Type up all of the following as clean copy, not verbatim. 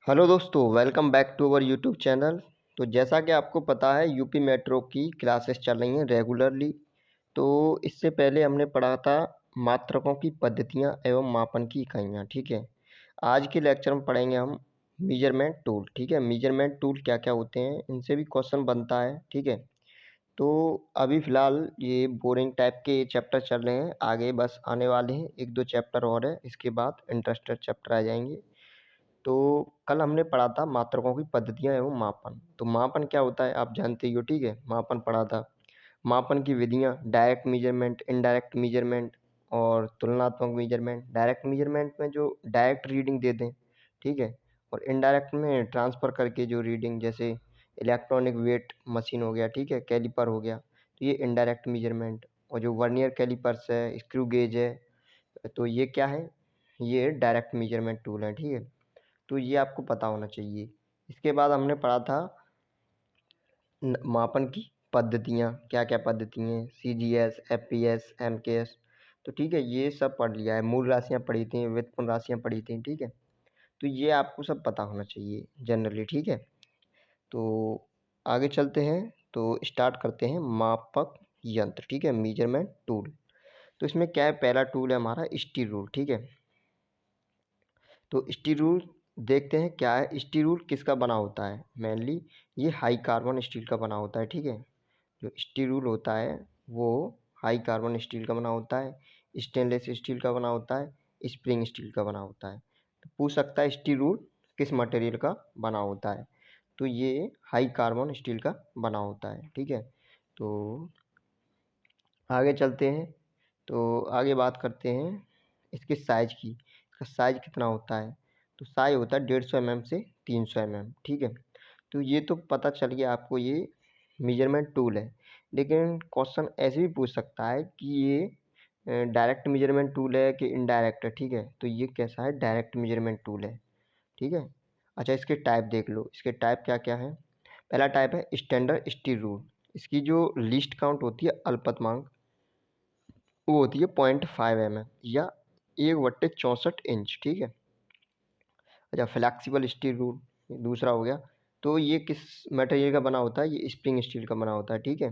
Hello दोस्तों, welcome back to our YouTube channel. तो जैसा कि आपको पता है यूपी मेट्रो की क्लासेस चल रही हैं रेगुलरली। तो इससे पहले हमने पढ़ा था मात्रकों की पद्धतियां एवं मापन की इकाइयां। ठीक है, आज के लेक्चर में पढ़ेंगे हम मेजरमेंट टूल। ठीक है, मेजरमेंट टूल क्या क्या होते हैं, इनसे भी क्वेश्चन बनता है। ठीक है, तो अभी फ़िलहाल ये बोरिंग टाइप के चैप्टर चल रहे हैं, आगे बस आने वाले हैं एक दो चैप्टर और है, इसके बाद इंटरेस्टेड चैप्टर आ जाएंगे। तो कल हमने पढ़ा था मात्रकों की पद्धतियाँ एवं मापन। तो मापन क्या होता है आप जानते ही हो। ठीक है, मापन पढ़ा था। मापन की विधियाँ डायरेक्ट मेजरमेंट, इनडायरेक्ट मेजरमेंट और तुलनात्मक मेजरमेंट। डायरेक्ट मेजरमेंट में जो डायरेक्ट रीडिंग दे दें, ठीक है, और इनडायरेक्ट में ट्रांसफ़र करके जो रीडिंग, जैसे इलेक्ट्रॉनिक वेट मशीन हो गया, ठीक है, कैलिपर हो गया, तो ये इनडायरेक्ट मेजरमेंट। और जो वर्नियर कैलिपर्स है, स्क्रू गेज है, तो ये क्या है, ये डायरेक्ट मेजरमेंट टूल है। ठीक है, तो ये आपको पता होना चाहिए। इसके बाद हमने पढ़ा था मापन की पद्धतियाँ, क्या क्या पद्धति हैं, सीजीएस, एफपीएस, एमकेएस। तो ठीक है, ये सब पढ़ लिया है। मूल राशियाँ पढ़ी थी, व्युत्पन्न राशियाँ पढ़ी थी। ठीक है, तो ये आपको सब पता होना चाहिए जनरली। ठीक है, तो आगे चलते हैं। तो स्टार्ट करते हैं मापक यंत्र। ठीक है, मेजरमेंट टूल। तो इसमें क्या है, पहला टूल है हमारा स्टील रूल। ठीक है, तो स्टील रूल देखते हैं क्या है। स्टील रूल किसका बना होता है, मेनली ये हाई कार्बन स्टील का बना होता है। ठीक है, जो स्टील रूल होता है वो हाई कार्बन स्टील का बना होता है, स्टेनलेस स्टील का बना होता है, स्प्रिंग स्टील का बना होता है। तो पूछ सकता है स्टील रूल किस मटेरियल का बना होता है, तो ये हाई कार्बन स्टील का बना होता है। ठीक है, तो आगे चलते हैं। तो आगे बात करते हैं इसके साइज़ की। इसका साइज़ कितना होता है, तो साइज़ होता है 150 mm से 300 mm। ठीक है, तो ये तो पता चल गया आपको, ये मेजरमेंट टूल है। लेकिन क्वेश्चन ऐसे भी पूछ सकता है कि ये डायरेक्ट मेजरमेंट टूल है कि इनडायरेक्ट है। ठीक है, तो ये कैसा है, डायरेक्ट मेजरमेंट टूल है। ठीक है, अच्छा इसके टाइप देख लो, इसके टाइप क्या क्या है। पहला टाइप है स्टैंडर्ड स्टील रूल। इसकी जो लीस्ट काउंट होती है अल्पतमांक, वो होती है 0.5 mm या 1/64 इंच। ठीक है, अच्छा फ्लेक्सिबल स्टील रूल दूसरा हो गया। तो ये किस मटेरियल का बना होता है, ये स्प्रिंग स्टील का बना होता है। ठीक है,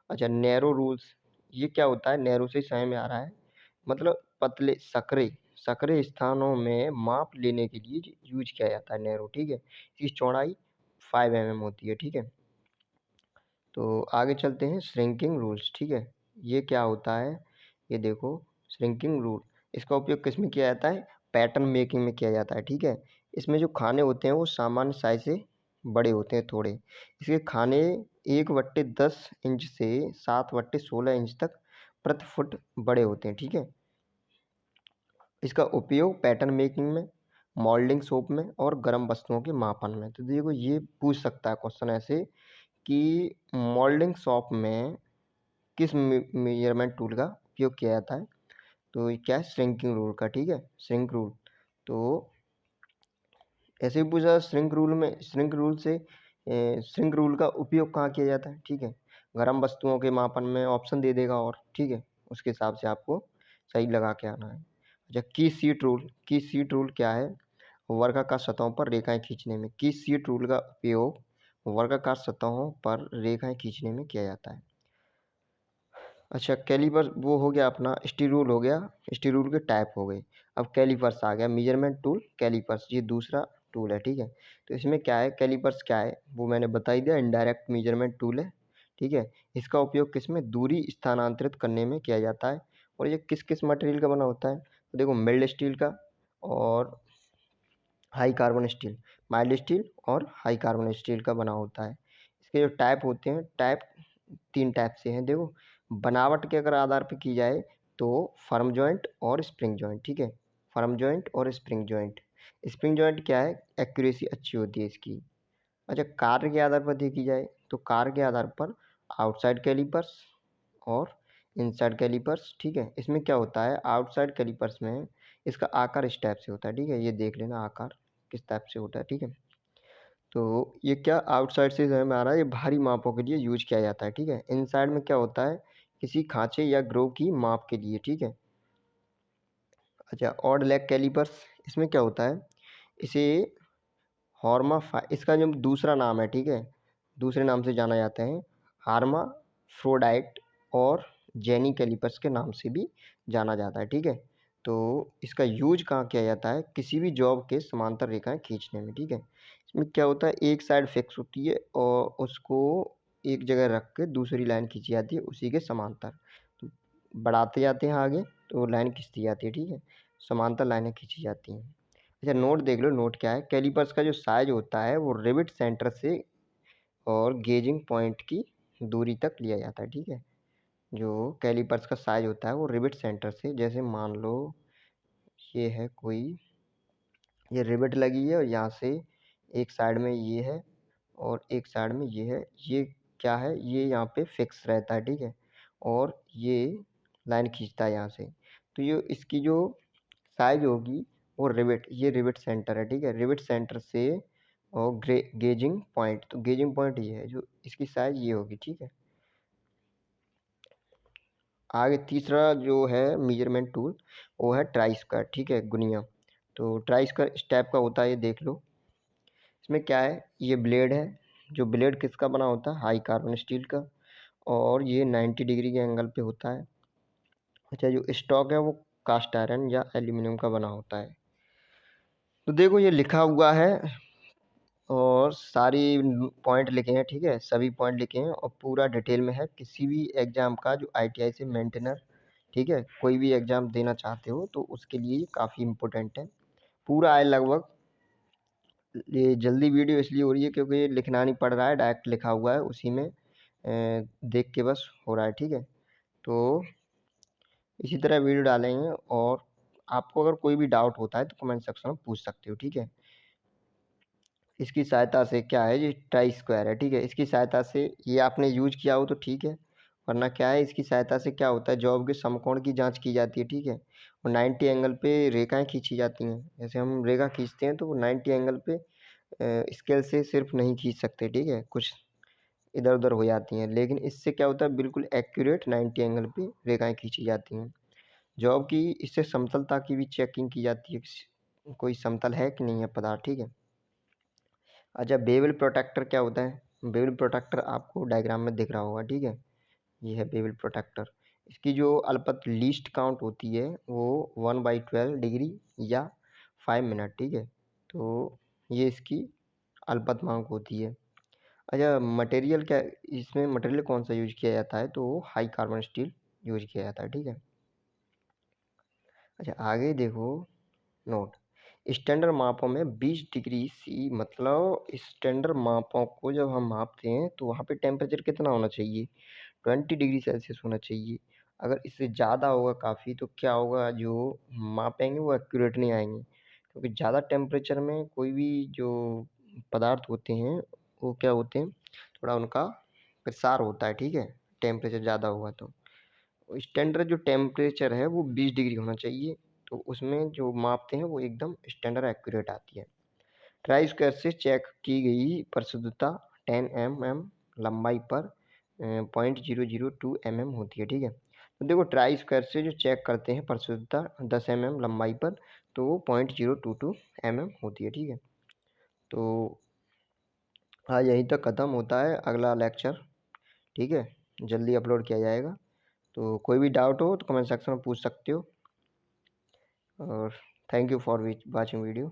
अच्छा नैरो रूल्स, ये क्या होता है, नैरो से समझ में आ रहा है, मतलब पतले सकरे सकरे स्थानों में माप लेने के लिए यूज किया जाता है नैरो। ठीक है, इसकी चौड़ाई 5 mm होती है। ठीक है, तो आगे चलते हैं श्रिंकिंग रूल्स। ठीक है, ये क्या होता है, ये देखो श्रिंकिंग रूल, इसका उपयोग किस में किया जाता है, पैटर्न मेकिंग में किया जाता है। ठीक है, इसमें जो खाने होते हैं वो सामान्य साइज से बड़े होते हैं थोड़े। इसके खाने 1/10 इंच से 7/16 इंच तक प्रति फुट बड़े होते हैं। ठीक है, इसका उपयोग पैटर्न मेकिंग में, मोल्डिंग शॉप में और गर्म वस्तुओं के मापन में। तो देखो ये पूछ सकता है क्वेश्चन ऐसे कि मोल्डिंग शॉप में किस मेजरमेंट टूल का उपयोग किया जाता है, तो ये क्या है, श्रिंकिंग रूल का। ठीक है, श्रिंक रूल। तो ऐसे ही पूछा श्रिंक रूल में, श्रिंक रूल से श्रिंक रूल का उपयोग कहाँ किया जाता है। ठीक है, गर्म वस्तुओं के मापन में ऑप्शन दे देगा, और ठीक है उसके हिसाब से आपको सही लगा के आना है। अच्छा की सीट रूल, की सीट रूल क्या है, वर्गाकार सतहों पर रेखाएं खींचने में, की सीट रूल का उपयोग वर्गाकार सतहों पर रेखाएं खींचने में किया जाता है। अच्छा कैलिपर वो हो गया अपना, स्टील रूल हो गया, स्टील रूल के टाइप हो गए। अब कैलिपर्स आ गया, मेजरमेंट टूल कैलिपर्स, ये दूसरा टूल है। ठीक है, तो इसमें क्या है, कैलिपर्स क्या है वो मैंने बता ही दिया, इनडायरेक्ट मेजरमेंट टूल है। ठीक है, इसका उपयोग किस में, दूरी स्थानांतरित करने में किया जाता है। और ये किस किस मटेरियल का बना होता है, तो देखो मिल्ड स्टील का और high carbon steel, mild steel और हाई कार्बन स्टील का बना होता है। इसके जो टाइप होते हैं, टाइप 3 टाइप से हैं। देखो बनावट के अगर आधार पे की जाए तो फर्म जॉइंट और स्प्रिंग जॉइंट। ठीक है, फर्म जॉइंट और स्प्रिंग जॉइंट। स्प्रिंग जॉइंट क्या है, एक्यूरेसी अच्छी होती है इसकी। अच्छा कार्य के आधार पर देखी जाए तो कार्य के आधार पर आउटसाइड कैलिपर्स और इनसाइड कैलिपर्स। ठीक है, इसमें क्या होता है, आउटसाइड कैलिपर्स में इसका आकार इस टाइप से होता है। ठीक है, ये देख लेना आकार किस टाइप से होता है। ठीक है, तो ये क्या आउटसाइड से समझ में आ रहा है, ये भारी मापों के लिए यूज किया जाता है। ठीक है, इनसाइड में क्या होता है, किसी खांचे या ग्रोव की माप के लिए। ठीक है, अच्छा ऑड लेग कैलिपर्स, इसमें क्या होता है, इसे इसका जो दूसरा नाम है, ठीक है, दूसरे नाम से जाना जाता है, हार्माफ्रोडाइट और जेनी कैलिपर्स के नाम से भी जाना जाता है, ठीक है। तो इसका यूज कहाँ किया जाता है? किसी भी जॉब के समांतर रेखाएं खींचने में, ठीक है। इसमें क्या होता है, एक साइड फिक्स होती है और उसको एक जगह रख के दूसरी लाइन खींची जाती है उसी के समांतर। तो बढ़ाते जाते हैं आगे तो लाइन खींचती जाती है, ठीक है, समांतर लाइनें खींची जाती हैं। अच्छा, नोट देख लो, नोट क्या है। कैलिपर्स का जो साइज होता है वो रिवेट सेंटर से और गेजिंग पॉइंट की दूरी तक लिया जाता है, ठीक है। जो कैलिपर्स का साइज होता है वो रिवेट सेंटर से, जैसे मान लो ये है कोई, ये रिवेट लगी है और यहाँ से एक साइड में ये है और एक साइड में ये है, ये क्या है, ये यहाँ पे फिक्स रहता है, ठीक है, और ये लाइन खींचता है यहाँ से। तो ये इसकी जो साइज होगी वो ये रिवेट सेंटर है, ठीक है, रिवेट सेंटर से और गेजिंग पॉइंट, तो गेजिंग पॉइंट ये है, जो इसकी साइज ये होगी, ठीक है। आगे तीसरा जो है मेजरमेंट टूल वो है ट्राई स्क्वायर, ठीक है, गुनिया। तो ट्राई स्क्वायर इस टाइप का होता है, ये देख लो। इसमें क्या है, ये ब्लेड है, जो ब्लेड किसका बना होता है, हाई कार्बन स्टील का, और ये 90 डिग्री के एंगल पे होता है। अच्छा, जो स्टॉक है वो कास्ट आयरन या एल्यूमिनियम का बना होता है। तो देखो ये लिखा हुआ है और सारी पॉइंट लिखे हैं, ठीक है, सभी पॉइंट लिखे हैं और पूरा डिटेल में है। किसी भी एग्ज़ाम का जो ITI से मेंटेनर, ठीक है, कोई भी एग्ज़ाम देना चाहते हो तो उसके लिए ये काफ़ी इम्पोर्टेंट है। पूरा है लगभग। ये जल्दी वीडियो इसलिए हो रही है क्योंकि ये लिखना नहीं पड़ रहा है, डायरेक्ट लिखा हुआ है उसी में, देख के बस हो रहा है, ठीक है। तो इसी तरह वीडियो डालेंगे और आपको अगर कोई भी डाउट होता है तो कमेंट सेक्शन में पूछ सकते हो, ठीक है। इसकी सहायता से क्या है, ये ट्राई स्क्वायर है, ठीक है, इसकी सहायता से ये आपने यूज किया हो तो ठीक है, वरना क्या है, इसकी सहायता से क्या होता है, जॉब के समकोण की जांच की जाती है, ठीक है, और 90 एंगल पे रेखाएं खींची जाती हैं। जैसे हम रेखा खींचते हैं तो वो 90 एंगल पे स्केल से सिर्फ नहीं खींच सकते, ठीक है, कुछ इधर उधर हो जाती हैं, लेकिन इससे क्या होता है, बिल्कुल एक्यूरेट 90 एंगल पे रेखाएं खींची जाती हैं। जॉब की इससे समतलता की भी चेकिंग की जाती है, कोई समतल है कि नहीं है पदार्थ, ठीक है। अच्छा, बेवल प्रोटेक्टर क्या होता है? बेवल प्रोटेक्टर आपको डायग्राम में दिख रहा होगा, ठीक है, ये है बेवल प्रोटेक्टर। इसकी जो अल्पत लीस्ट काउंट होती है वो 1/12 डिग्री या 5 मिनट, ठीक है। तो ये इसकी अल्पतमांक होती है। अच्छा, मटेरियल क्या, इसमें मटेरियल कौन सा यूज किया जाता है, तो हाई कार्बन स्टील यूज किया जाता है, ठीक है। अच्छा, आगे देखो, नोट, स्टैंडर्ड मापों में 20 डिग्री सी, मतलब स्टैंडर्ड मापों को जब हम मापते हैं तो वहाँ पे टेम्परेचर कितना होना चाहिए, 20 डिग्री सेल्सियस होना चाहिए। अगर इससे ज़्यादा होगा काफ़ी तो क्या होगा, जो मापेंगे वो एक्यूरेट नहीं आएंगे, क्योंकि ज़्यादा टेम्परेचर में कोई भी जो पदार्थ होते हैं वो क्या होते हैं, थोड़ा उनका प्रसार होता है, ठीक है, टेम्परेचर ज़्यादा होगा तो। स्टैंडर्ड जो टेम्परेचर है वो 20 डिग्री होना चाहिए, तो उसमें जो मापते हैं वो एकदम स्टैंडर्ड एक्यूरेट आती है। ट्राई स्क्वायर से चेक की गई परिशुद्धता 10 mm लंबाई पर 0.002 mm होती है, ठीक है। तो देखो ट्राई स्क्वायर से जो चेक करते हैं परिशुद्धता 10 mm लंबाई पर, तो वो 0.022 mm होती है, ठीक है। तो हाँ, यहीं तक ख़त्म होता है अगला लेक्चर, ठीक है, जल्दी अपलोड किया जाएगा। तो कोई भी डाउट हो तो कमेंट सेक्शन में पूछ सकते हो, और thank you for watching video.